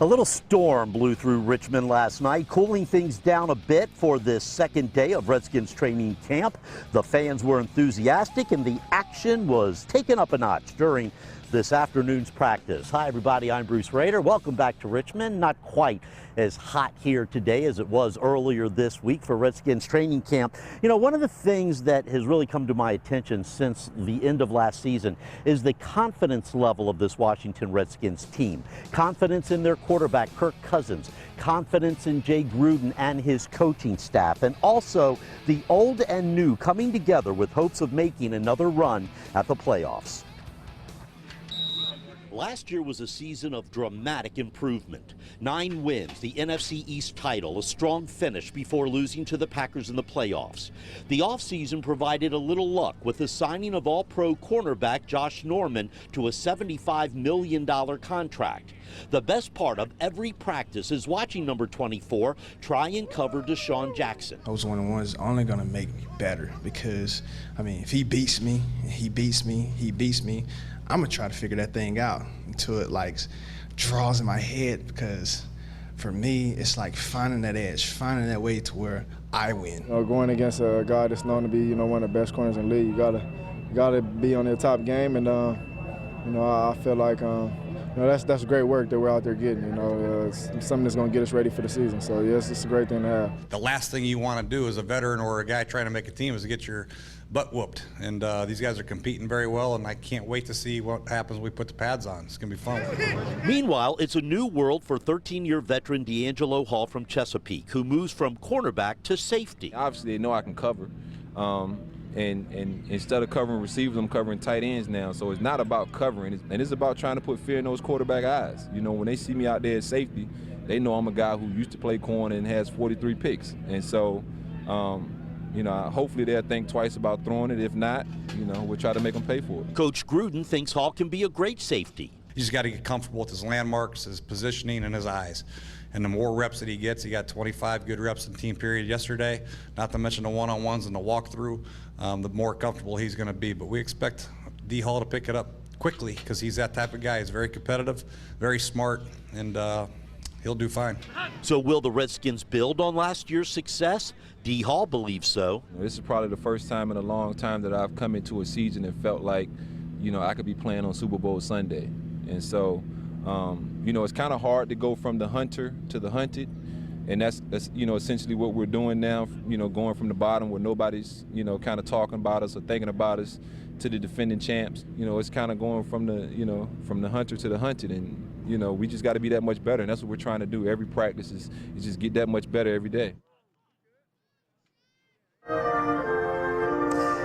A little storm blew through Richmond last night, cooling things down a bit for this second day of Redskins training camp. The fans were enthusiastic and the action was taken up a notch during this afternoon's practice. Hi everybody, I'm Bruce Rader. Welcome back to Richmond. Not quite as hot here today as it was earlier this week for Redskins training camp. You know, one of the things that has really come to my attention since the end of last season is the confidence level of this Washington Redskins team. Confidence in their quarterback, Kirk Cousins, confidence in Jay Gruden and his coaching staff, and also the old and new coming together with hopes of making another run at the playoffs. Last year was a season of dramatic improvement. 9 wins, the NFC East title, a strong finish before losing to the Packers in the playoffs. The offseason provided a little luck with the signing of All-Pro cornerback Josh Norman to a $75 million contract. The best part of every practice is watching number 24 try and cover Deshaun Jackson. Those one-on-ones are only going to make me better because, I mean, if he beats me, I'm going to try to figure that thing out until it, like, draws in my head, because for me, it's like finding that edge, finding that way to where I win. Going against a guy that's known to be, one of the best corners in the league, you gotta be on their top game, and I feel like that's great work that we're out there getting. It's something that's going to get us ready for the season. So yes, it's a great thing to have. The last thing you want to do as a veteran or a guy trying to make a team is to get your butt whooped. And these guys are competing very well, and I can't wait to see what happens when we put the pads on. It's going to be fun. Meanwhile, it's a new world for 13-year veteran D'Angelo Hall from Chesapeake, who moves from cornerback to safety. Obviously, they know I can cover. And instead of covering receivers, I'm covering tight ends now. So it's not about covering, and it's about trying to put fear in those quarterback eyes. When they see me out there at safety, they know I'm a guy who used to play corner and has 43 picks. And so, hopefully they'll think twice about throwing it. If not, we'll try to make them pay for it. Coach Gruden thinks Hall can be a great safety. He's got to get comfortable with his landmarks, his positioning, and his eyes. And the more reps that he gets, he got 25 good reps in team period yesterday, not to mention the one-on-ones and the walkthrough, the more comfortable he's going to be. But we expect D. Hall to pick it up quickly because he's that type of guy. He's very competitive, very smart, and he'll do fine. So will the Redskins build on last year's success? D. Hall believes so. This is probably the first time in a long time that I've come into a season and felt like, I could be playing on Super Bowl Sunday. And so, it's kind of hard to go from the hunter to the hunted. And that's essentially what we're doing now, going from the bottom where nobody's, kind of talking about us or thinking about us to the defending champs. It's kind of going from the hunter to the hunted. And, we just got to be that much better. And that's what we're trying to do. Every practice is just get that much better every day.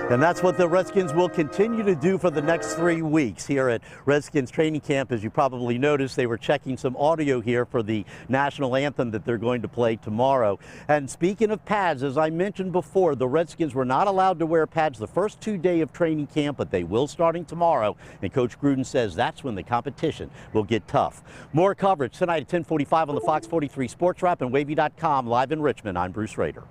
And that's what the Redskins will continue to do for the next 3 weeks here at Redskins training camp. As you probably noticed, they were checking some audio here for the national anthem that they're going to play tomorrow. And speaking of pads, as I mentioned before, the Redskins were not allowed to wear pads the first 2 days of training camp, but they will starting tomorrow. And Coach Gruden says that's when the competition will get tough. More coverage tonight at 10:45 on the Fox 43 Sports Wrap and Wavy.com live in Richmond. I'm Bruce Rader.